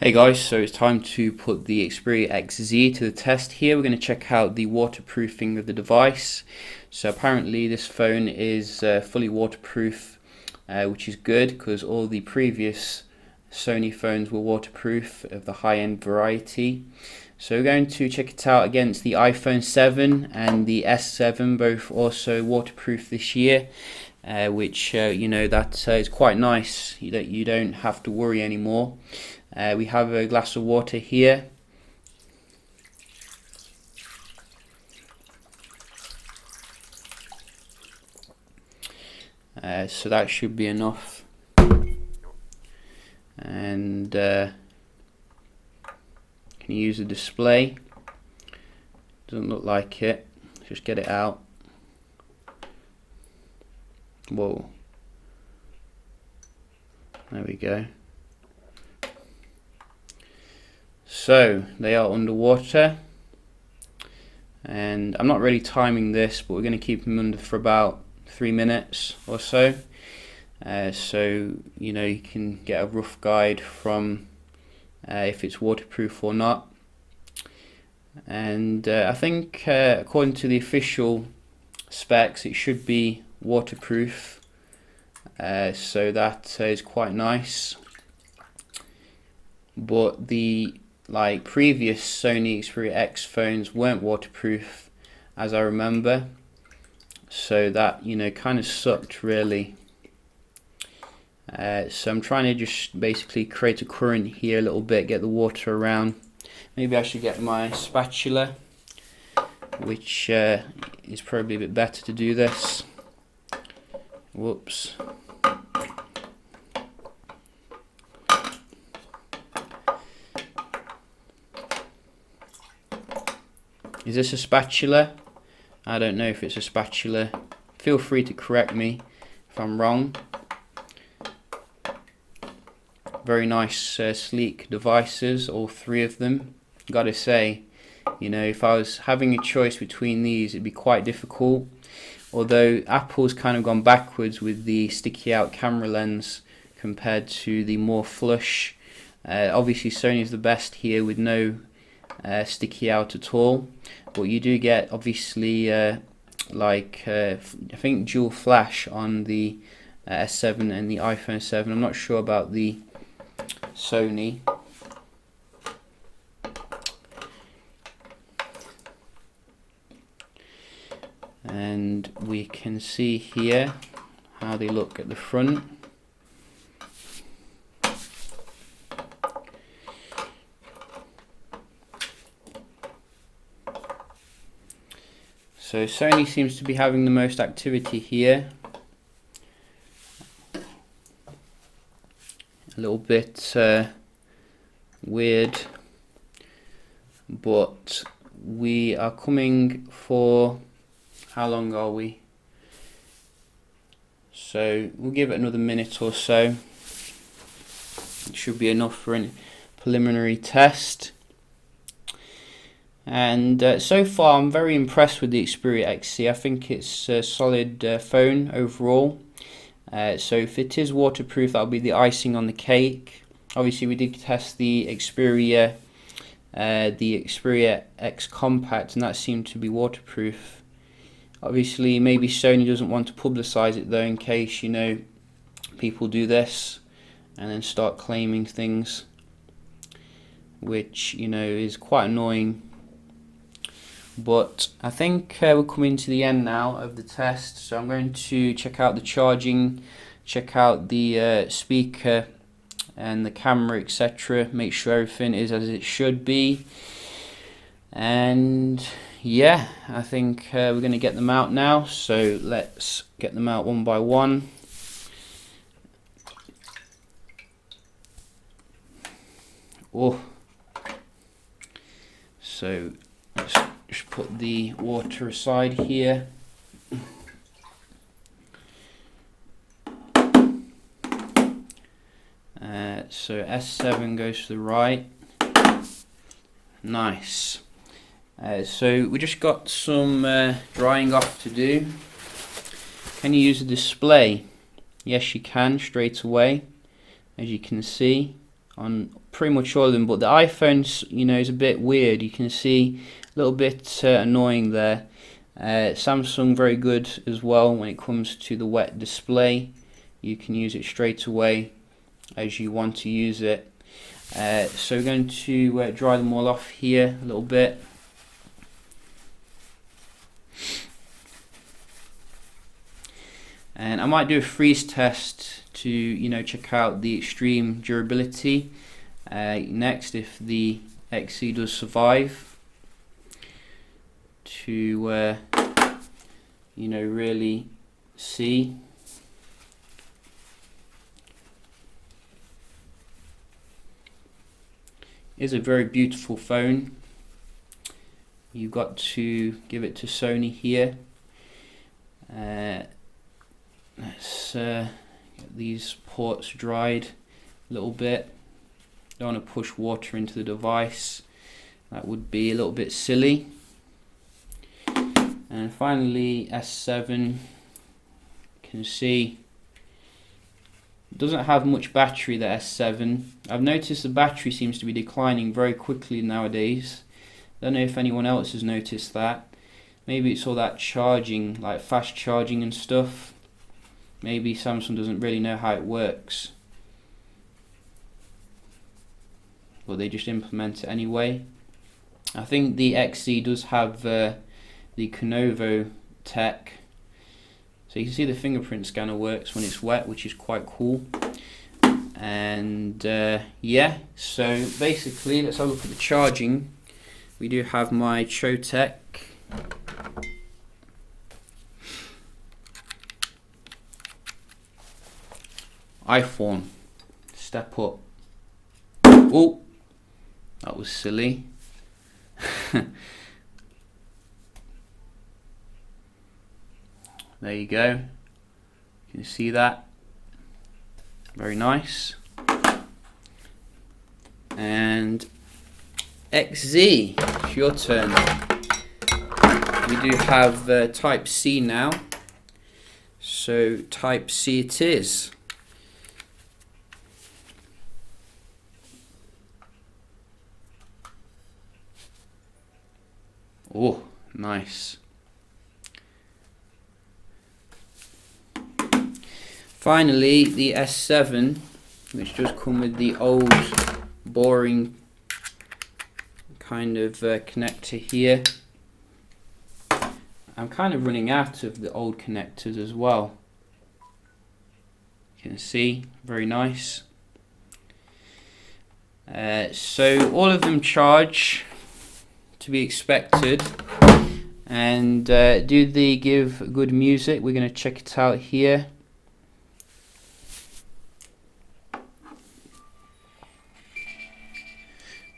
Hey guys, so it's time to put the Xperia XZ to the test here. We're going to check out the waterproofing of the device. So apparently this phone is fully waterproof, which is good because all the previous Sony phones were waterproof of the high-end variety. So we're going to check it out against the iPhone 7 and the S7, both also waterproof this year. Which that is quite nice that you don't have to worry anymore. We have a glass of water here. So that should be enough. And can you use the display? Doesn't look like it. Just get it out. Whoa. There we go. So they are underwater, and I'm not really timing this, but we're going to keep them under for about 3 minutes or so. So you can get a rough guide from if it's waterproof or not. And I think according to the official specs, it should be waterproof. So that is quite nice. But the previous Sony Xperia X phones weren't waterproof, as I remember, so that kind of sucked really. So I'm trying to just basically create a current here a little bit, get the water around. Maybe I should get my spatula, which is probably a bit better to do this. Whoops. Is this a spatula? I don't know if it's a spatula. Feel free to correct me if I'm wrong. Very nice, sleek devices, all three of them. Gotta say, if I was having a choice between these, it'd be quite difficult. Although Apple's kind of gone backwards with the sticky out camera lens compared to the more flush. Obviously Sony's the best here with no sticky out at all, but you do get obviously I think dual flash on the S7 and the iPhone 7. I'm not sure about the Sony. And we can see here how they look at the front. So Sony seems to be having the most activity here. A little bit weird, but we are coming for, how long are we? So we'll give it another minute or so. It should be enough for a preliminary test. And so far I'm very impressed with the Xperia XZ. I think it's a solid phone overall. So if it is waterproof, that'll be the icing on the cake. Obviously we did test the Xperia X Compact, and that seemed to be waterproof. Obviously maybe Sony doesn't want to publicize it though, in case people do this and then start claiming things, which is quite annoying. But I think we're coming to the end now of the test, so I'm going to check out the charging, check out the speaker and the camera, etc. Make sure everything is as it should be. And yeah, I think we're going to get them out now, so let's get them out one by one. Oh, so let's just put the water aside here. So S7 goes to the right. Nice. So we just got some drying off to do. Can you use a display? Yes, you can straight away, as you can see on pretty much all of them, but the iPhone, you know, is a bit weird. You can see a little bit annoying there. Samsung very good as well when it comes to the wet display. You can use it straight away as you want to use it. So we're going to dry them all off here a little bit. And I might do a freeze test to, you know, check out the extreme durability next, if the XZ does survive, to you know, really see. It's a very beautiful phone. You've got to give it to Sony here. Let's get these ports dried a little bit. Don't want to push water into the device. That would be a little bit silly. And finally, S7. You can see it doesn't have much battery, the S7. I've noticed the battery seems to be declining very quickly nowadays. Don't know if anyone else has noticed that. Maybe it's all that charging, like fast charging and stuff. Maybe Samsung doesn't really know how it works, but they just implement it anyway. I think the XZ does have the Lenovo tech, so you can see the fingerprint scanner works when it's wet, which is quite cool. And yeah, so basically let's have a look at the charging. We do have my Chotec iPhone. Step up. Oh, that was silly. There you go. You can see that. Very nice. And XZ, it's your turn. We do have Type C now. So Type C it is. Oh, nice. Finally, the S7, which does come with the old boring kind of connector here. I'm kind of running out of the old connectors as well. You can see, very nice. So all of them charge to be expected, and do they give good music? We're going to check it out here.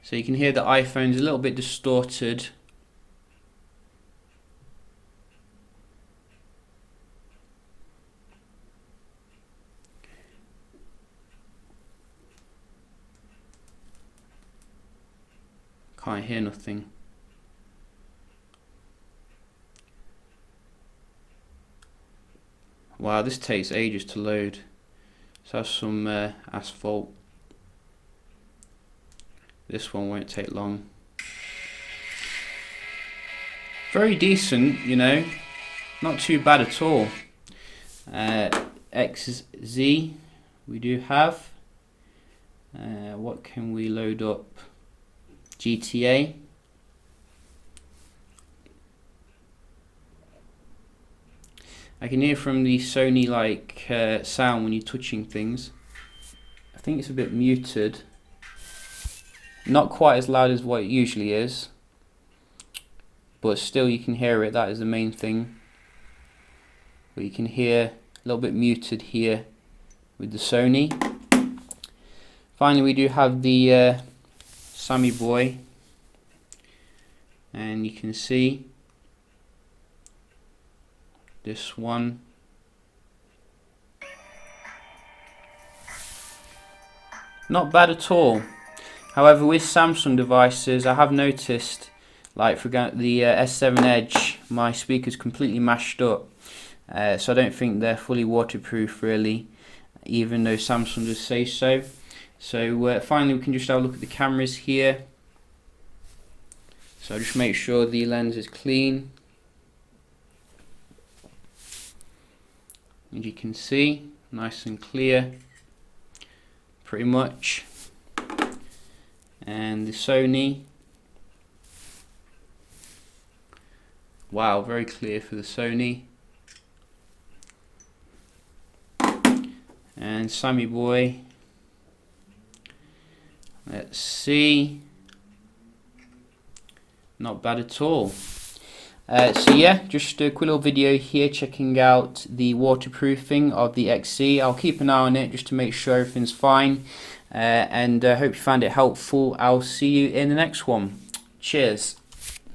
So you can hear the iPhone's a little bit distorted. Can't hear nothing. Wow, this takes ages to load. Let's have some asphalt. This one won't take long. Very decent, you know, not too bad at all. XZ we do have. What can we load up? GTA. I can hear from the Sony like sound when you're touching things. I think it's a bit muted. Not quite as loud as what it usually is, but still you can hear it. That is the main thing. But you can hear a little bit muted here with the Sony. Finally, we do have the Sammy Boy, and you can see this one. Not bad at all. However, with Samsung devices, I have noticed, like for the S7 Edge, my speaker's completely mashed up. So I don't think they're fully waterproof really, even though Samsung does say so. So finally we can just have a look at the cameras here. So just make sure the lens is clean. As you can see, nice and clear, pretty much. And the Sony, wow, very clear for the Sony. And Sammy boy, let's see, not bad at all. So yeah, just a quick little video here checking out the waterproofing of the XZ. I'll keep an eye on it just to make sure everything's fine, and hope you found it helpful. I'll see you in the next one. Cheers.